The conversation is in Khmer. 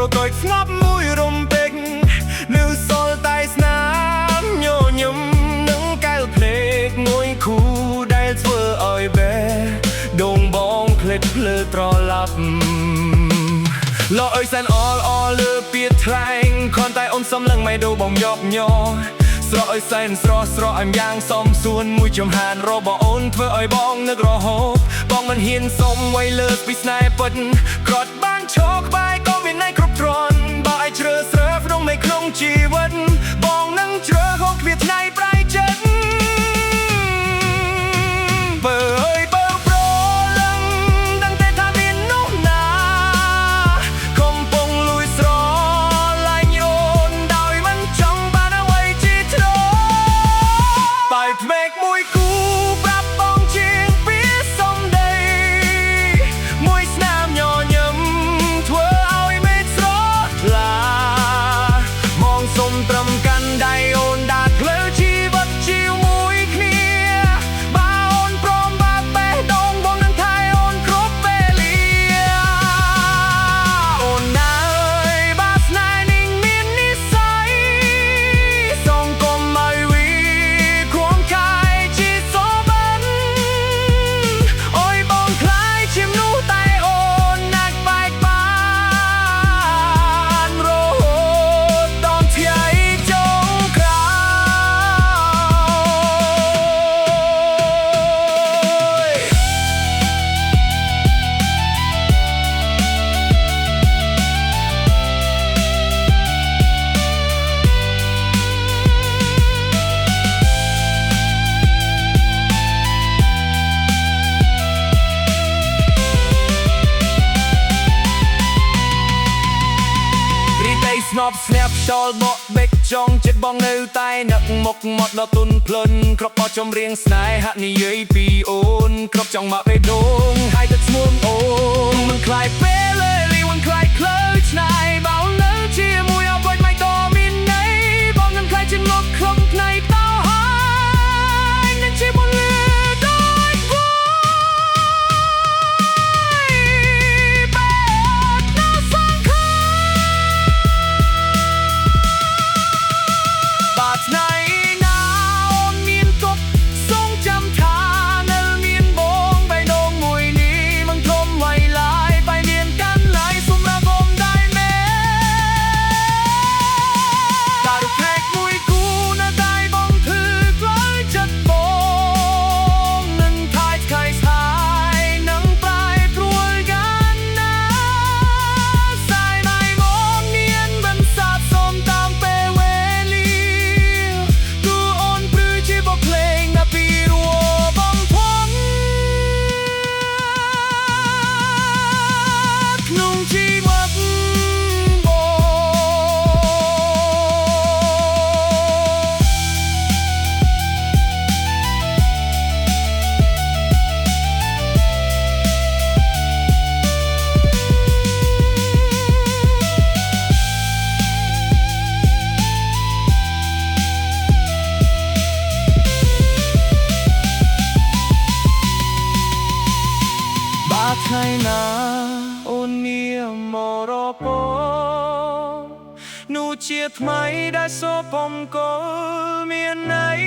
tôi ngắp mũi rôm bịch nữ sol tai snám nhô nhầm nắng cái plek ngôi khu đai vừa oi bé đồng bóng plek lơ trò lặp lo ơi san all lơ biết thanh con tai ôm xâm lăng mày đâu bóng nhọc nhòស្រអើយសែនស្រស់ស្រស់អែមយ៉ាងសមសួនមួយចំហានរបស់អូនធ្វើឲ្យបងនឹករហូតបងមិនហ៊ានសុំໄວលើកពីស្នេហ៍ពិតក្រត់បានឈរក្បែរក៏មានន័យគ្រប់គ្រាន់បើឲ្យជ្រើស្រើក្នុងមេក្នុងជីវិតបងនឹងជ្រើហូបវាថ្ងៃប្រៃចិត្តបើអើយបើប្រលឹងដឹងតែថាមាននោះណាកំពុងលួយស្រឡាញ់អូនដោយមិនចង់បានអ្វីជាធ្នូបែបមេឃមួយគូប្រាប់បងជាងពីសំដីមួយស្នាមញញឹមធ្វើឲ្យមេឃស្រស់ថ្លាមองសុំត្រឹមកាន់ដៃអូនដាច់លើជីវិតជាមួយគ្នាបើអូនព្រមបើបេះដូងបងនឹងថែអូនគ្រប់ពេលលាអូនណាអើយបើស្នេហ៍នេះមាននិស្ស័យសង្គមឲ្យវាគួងកាយជាសូបិនអើយបងខ្លាយជាមនុស្សតែអូនណាច់បែកបានរហូតដល់ថ្ងៃចុងក្រោយរីកស្នប់ស្នាប់ខ្យល់បក់បេកចង់ចិត្តបងនៅតែនឹកមុខមាត់ដល់ទុនភ្លុនគ្រប់បោះចម្រៀងស្នេហ៍និយាយពីអូនគ្រប់ចង់មកបេះដូងហើយទឹកស្មួមអូនមិនខ្លាយពេលលើលីមិនខ្លាយក្លើឆ្នៃបោនៅជាមួយអ្វីមិនតមានន័យបងនឹងខ្លាយជាងប់ក្នុងផ្នែកតោហើយនឹងជាបងលឺដូចវ៉ាយបែបណាសង្ឃឹមបាត់ថ្ងៃណាអូនមានទុកทรงจำថានៅមានបងបេះដូងមួយនេះមិនធំໄວឡើយបែរមានកាន់ឡើយសម្រាប់អូនដែរមែនតារុខែកមួយគូនៅតែបងធ្វើខ្លាយចិត្តបងនឹងថាច់ខៃស្ហាយនឹងប្រែប្រួលយ៉ាងណាสายไหนมองเนียนบันสาบสมตามเปเวลีตูโอนปรือชีบเพลงนะปีรัวบองพงนุ่งชีวัดบបាត់ថ្ងៃណាអូនមានមរពនោះជាថ្មីដែលសូបំកលមានន័យ